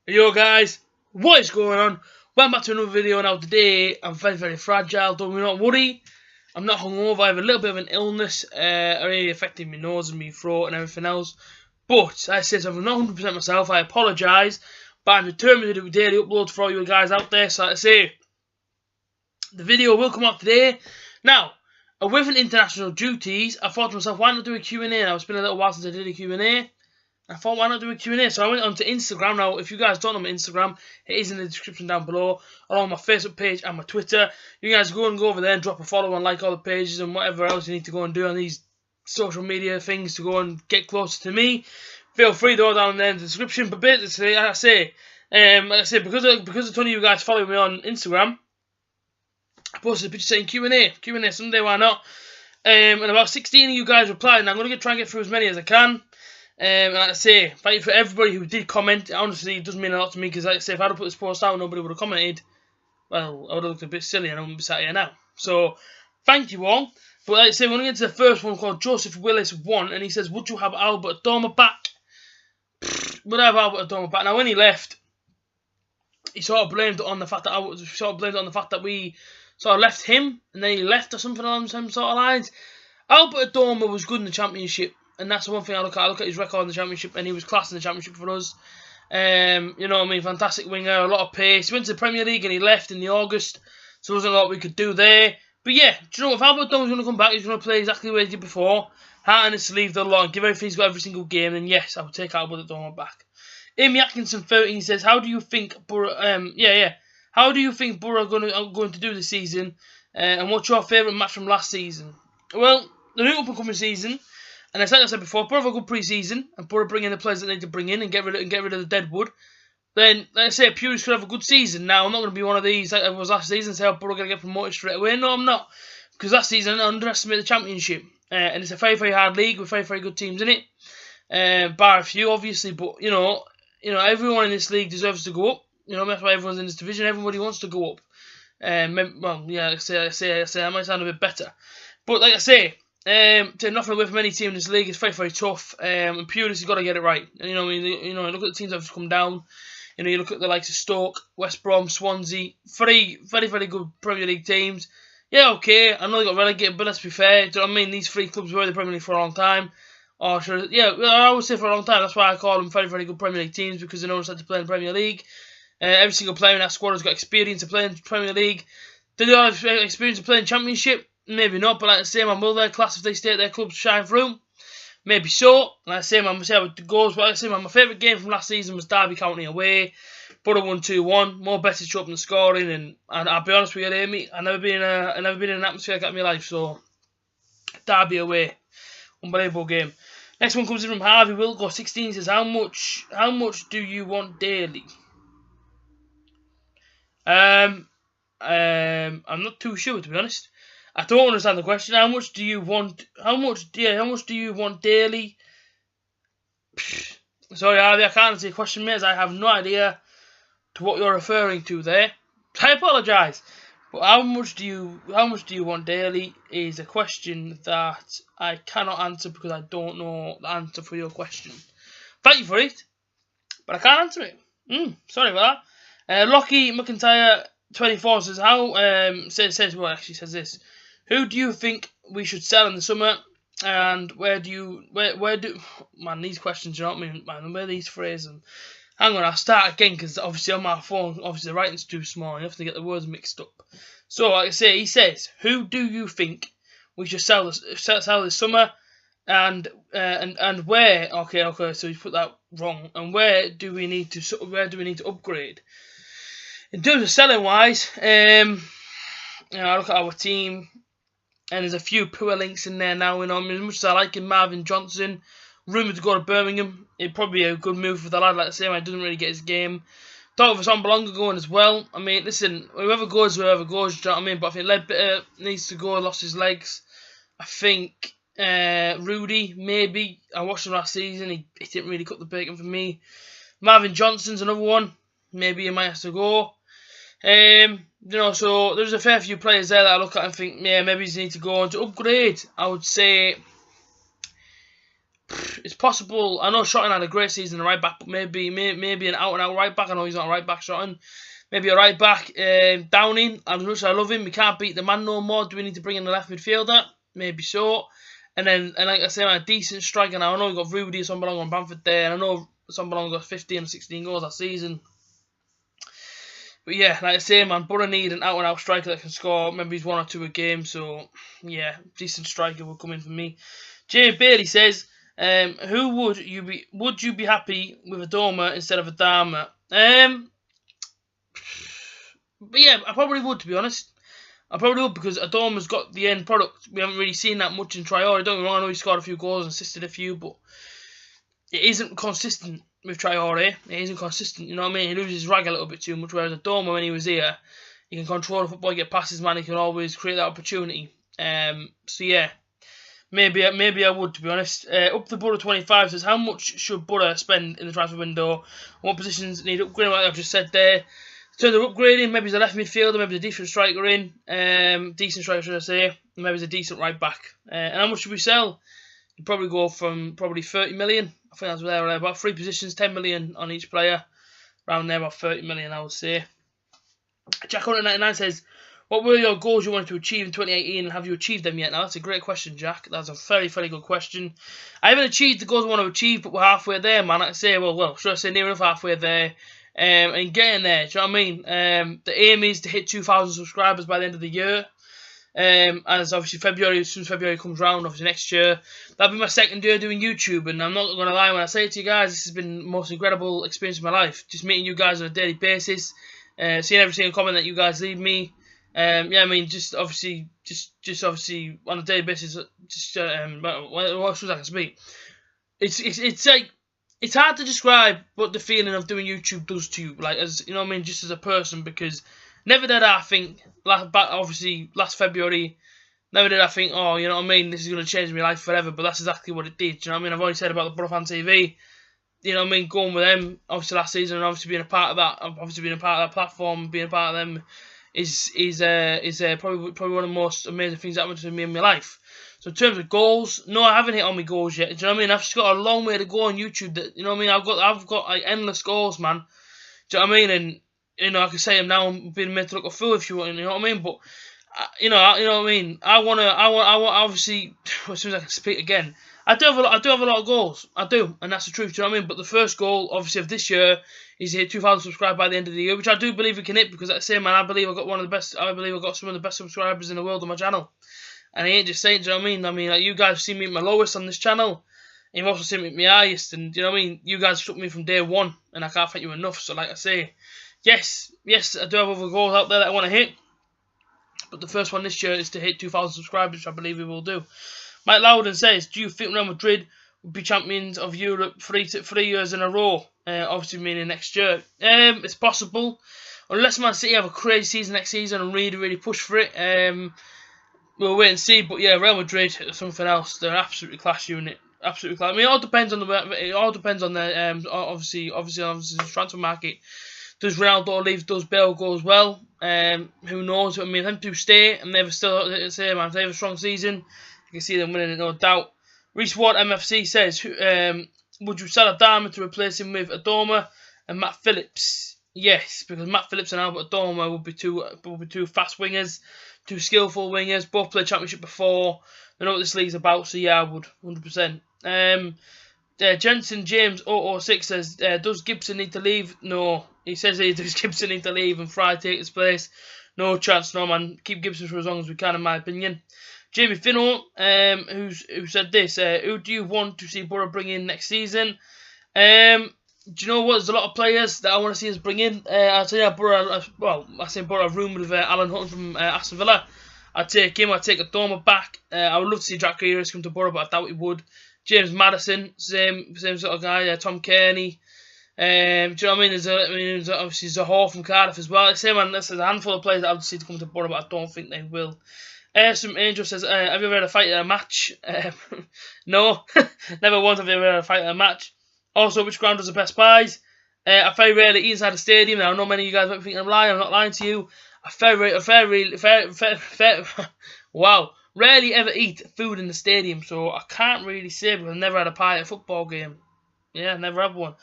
Yo guys, what is going on? Welcome back to another video. Now today I'm very fragile, don't not worry. I'm not hungover, I have a little bit of an illness, already affecting my nose and my throat and everything else. But, I said, I'm not 100% myself, I apologise. But I'm determined to do daily uploads for all you guys out there, so like I say, the video will come out today. Now, with an international duties, I thought to myself, why not do a Q&A? Now, it's been a little while since I did a Q&A. I thought, why not do a Q&A? So I went onto Instagram. Now, if you guys don't know my Instagram, it is in the description down below, along my Facebook page and my Twitter. You guys go over there and drop a follow and like all the pages and whatever else you need to go and do on these social media things to go and get closer to me. Feel free to go down there in the description. But basically, like I say, because a ton of you guys follow me on Instagram, I posted a picture saying Q&A Sunday, why not? And about 16 of you guys replied, and I'm going to try and get through as many as I can. Like I say, thank you for everybody who did comment. Honestly, it does mean a lot to me because, like I say, if I'd have put this post out, nobody would have commented. Well, I would have looked a bit silly and I wouldn't be sat here now. So, thank you all. But like I say, we're going to get to the first one called Joseph Willis 1, and he says, would you have Albert Dembele back? Would I have Albert Dembele back? Now, when he left, he sort of blamed it on the fact that we sort of left him, and then he left or something along some sort of lines. Albert Dembele was good in the Championship. And that's the one thing I look at. I look at his record in the Championship, and he was class in the Championship for us. You know what I mean? Fantastic winger, a lot of pace. He went to the Premier League and he left in the August, so there wasn't a lot we could do there. But yeah, do you know, if Albert Dembele's going to come back, he's going to play exactly the way he did before. Heart in his sleeve, the lot, and give everything he's got every single game, then yes, I would take Albert Dembele back. Amy Atkinson 13 says, how do you think Borough, how do you think Borough are going to do this season? And what's your favourite match from last season? Well, the new up-and-coming season. And as I said before, Borough have a good pre-season, and Borough bring in the players that they need to bring in and get rid of the deadwood. Then, like I say, Purists could have a good season. Now, I'm not going to be one of these like I was last season and say, oh, Borough going to get promoted straight away. No, I'm not. Because last season, I underestimated the Championship. And it's a very hard league with very good teams in it. Bar a few, obviously, but, you know, everyone in this league deserves to go up. You know, that's why everyone's in this division. Everybody wants to go up. Well, yeah, I say, that might sound a bit better. But, like I say, to nothing away from any team in this league is very tough. And Purists has got to get it right. And you know, look at the teams that have come down. You know, you look at the likes of Stoke, West Brom, Swansea, very good Premier League teams. Yeah, okay, I know they got relegated, but let's be fair. Do you know what I mean? These three clubs were in the Premier League for a long time. Or should, yeah, I would say for a long time. That's why I call them very good Premier League teams, because they know how to play in the Premier League. Every single player in that squad has got experience of playing in the Premier League. Do they all have experience of playing Championship? Maybe not, but like I say, man, will their class, if they stay at their clubs, shine through? Maybe so. Like I say, man, we'll see how it goes. But like I say, man, my favourite game from last season was Derby County away. Borough won 2-1. More better show up in the scoring, and I'll be honest with you, Amy, I've never been in an atmosphere like that in my life. So Derby away, unbelievable game. Next one comes in from Harvey Wilco 16. Says, how much do you want daily? I'm not too sure, to be honest. I don't understand the question. How much do you want? How much do you want daily? Sorry, Harvey, I can't answer your question, mate, as I have no idea to what you're referring to there. I apologise. But how much do you want daily is a question that I cannot answer because I don't know the answer for your question. Thank you for it, but I can't answer it. Sorry about that. Lockie McIntyre 24 says, says this. Who do you think we should sell in the summer, and where do man, these questions, you know what I mean, man, where these phrases, hang on, I'll start again, because obviously on my phone, obviously the writing's too small, you have to get the words mixed up. So, like I say, he says, who do you think we should sell this summer, and where, okay, so you put that wrong, and where do we need to upgrade? In terms of selling wise, I look at our team, and there's a few poor links in there now. You know, I mean, as much as I like him, Marvin Johnson, rumoured to go to Birmingham, it'd probably be a good move for the lad. Like I say, man, doesn't really get his game. Thought of Belonga going as well. I mean, listen, whoever goes, do you know what I mean? But I think Ledbetter needs to go, lost his legs. I think Rudy, maybe. I watched him last season, he didn't really cut the bacon for me. Marvin Johnson's another one. Maybe he might have to go. You know, so there's a fair few players there that I look at and think, yeah, maybe they need to go on to upgrade. I would say It's possible. I know Shotton had a great season at right back, but maybe an out-and-out right back. I know he's not a right back, Shotton. Maybe a right back. Downing, as much as I love him, we can't beat the man no more. Do we need to bring in the left midfielder? Maybe so. And like I say, a decent striker. Now I know we've got Rudy, Sombalong on Bamford there, and I know Sombalong got 15 or 16 goals that season. But yeah, like I say, man, Borough need an out-and-out striker that can score maybe 1 or 2 a game. So yeah, decent striker will come in for me. Jamie Bailey says, "Who would you be? Would you be happy with a Adoma instead of a Dharma?" But yeah, I probably would, to be honest. I probably would, because Adoma's got the end product. We haven't really seen that much in Traore. Don't get me wrong, I know he scored a few goals and assisted a few, but it isn't consistent with Traore. It isn't consistent, you know what I mean? He loses his rag a little bit too much, whereas Adoma, when he was here, he can control the football, get passes, man. He can always create that opportunity. So yeah, maybe I would, to be honest. Up the Borough 25 says, how much should Borough spend in the transfer window? What positions need upgrading, like I've just said there? In terms of upgrading, maybe there's a left midfielder, maybe there's a decent striker in. Decent striker, should I say. Maybe there's a decent right back. And how much should we sell? You'd probably go from probably 30 million. I think that's there, about 3 positions, 10 million on each player. Around there, about 30 million, I would say. Jack 199 says, what were your goals you wanted to achieve in 2018, and have you achieved them yet? Now, that's a great question, Jack. That's a very, very good question. I haven't achieved the goals I want to achieve, but we're halfway there, man. Like I say, well, should I say near enough halfway there? And getting there, do you know what I mean? The aim is to hit 2,000 subscribers by the end of the year. As obviously February, as soon as February comes round, obviously next year, that'll be my 2nd year doing YouTube. And I'm not going to lie when I say it to you guys, this has been the most incredible experience of my life. Just meeting you guys on a daily basis, seeing every single comment that you guys leave me. Yeah, I mean, just obviously on a daily basis. What should I speak? It's like, it's hard to describe what the feeling of doing YouTube does to you, like, as you know what I mean, just as a person, because never did I think, obviously last February, never did I think, oh, you know what I mean, this is going to change my life forever, but that's exactly what it did, you know what I mean? I've already said about the Borough Fan TV, you know what I mean, going with them, obviously last season, and obviously being a part of that, obviously being a part of that platform, being a part of them, is probably one of the most amazing things that happened to me in my life. So in terms of goals, no, I haven't hit all my goals yet. Do you know what I mean? I've just got a long way to go on YouTube. That, you know what I mean? I've got like endless goals, man. Do you know what I mean? And you know, I can say them now and being made to look a fool if you want. You know what I mean? But you know what I mean? I want obviously, as soon as I can speak again, I do have a lot of goals. I do, and that's the truth. Do you know what I mean? But the first goal, obviously, of this year is to hit 2,000 subscribers by the end of the year, which I do believe we can hit, because like I say, man, I believe I've got some of the best subscribers in the world on my channel. And I ain't just saying, do you know what I mean? I mean, like, you guys have seen me at my lowest on this channel. And you've also seen me at my highest. And, do you know what I mean? You guys took me from day one. And I can't thank you enough. So, like I say, yes, I do have other goals out there that I want to hit. But the first one this year is to hit 2,000 subscribers, which I believe we will do. Mike Loudon says, do you think Real Madrid will be champions of Europe 3 years in a row? Obviously, meaning next year. It's possible. Unless Man City have a crazy season next season and really, really push for it. We'll wait and see, but yeah, Real Madrid is something else. They're an absolutely class unit, absolutely class. I mean, it all depends on the obviously the transfer market. Does Ronaldo leave? Does Bale go as well? Who knows? I mean, them two stay and they've still say, man, if they have a strong season, you can see them winning it, no doubt. Reese Ward MFC says, would you sell Adama to replace him with Adoma and Matt Phillips? Yes, because Matt Phillips and Albert Dembele would be two fast wingers, two skillful wingers. Both played Championship before. They know what this league's about, so yeah, I would 100%. Jensen James 006 says, does Gibson need to leave? No, he says does Gibson need to leave and Fry take his place? No chance, no man. Keep Gibson for as long as we can, in my opinion. Jamie Finno, who said this, who do you want to see Borough bring in next season? Do you know what? There's a lot of players that I want to see us bring in. I'd say Borough I've rumoured with Alan Hutton from Aston Villa. I'd take him. I'd take Adoma back. I would love to see Jack Grealish come to Borough, but I doubt he would. James Maddison, same sort of guy. Tom Kearney. Do you know what I mean? There's obviously Zaha from Cardiff as well. Same man. There's a handful of players that I would see to come to Borough, but I don't think they will. Some Angel says, have you ever had a fight in a match? No, never once have you ever had a fight in a match. Also, which ground does the best pies? I very rarely eat inside the stadium. Now, I know many of you guys might think I'm lying. I'm not lying to you. Wow. rarely ever eat food in the stadium, so I can't really say because I've never had a pie at a football game. Yeah, never had one.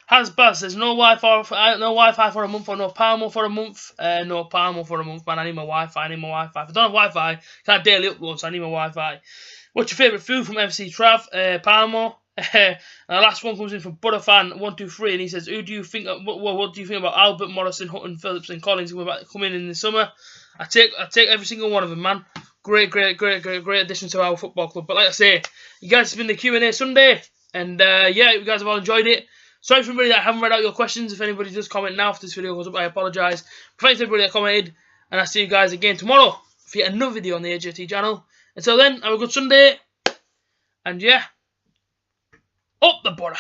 Has Buzz says no Wi-Fi for a month or no Palmo for a month. No Palmo for a month, man. I need my Wi-Fi. If I don't have Wi-Fi, can't daily upload, so I need my Wi-Fi. What's your favourite food from FC Trav? Palmo. And the last one comes in from Butterfan123, and he says, "Who do you think? What do you think about Albert, Morrison, Hutton, Phillips, and Collins coming in the summer?" I take every single one of them, man. Great addition to our football club. But like I say, you guys have been the Q&A Sunday, and yeah, you guys have all enjoyed it. Sorry for everybody that I haven't read out your questions. If anybody does comment now after this video goes up, I apologise. Thanks to everybody that commented, and I'll see you guys again tomorrow for yet another video on the A.J.T channel. Until then, have a good Sunday, and yeah, up the butter.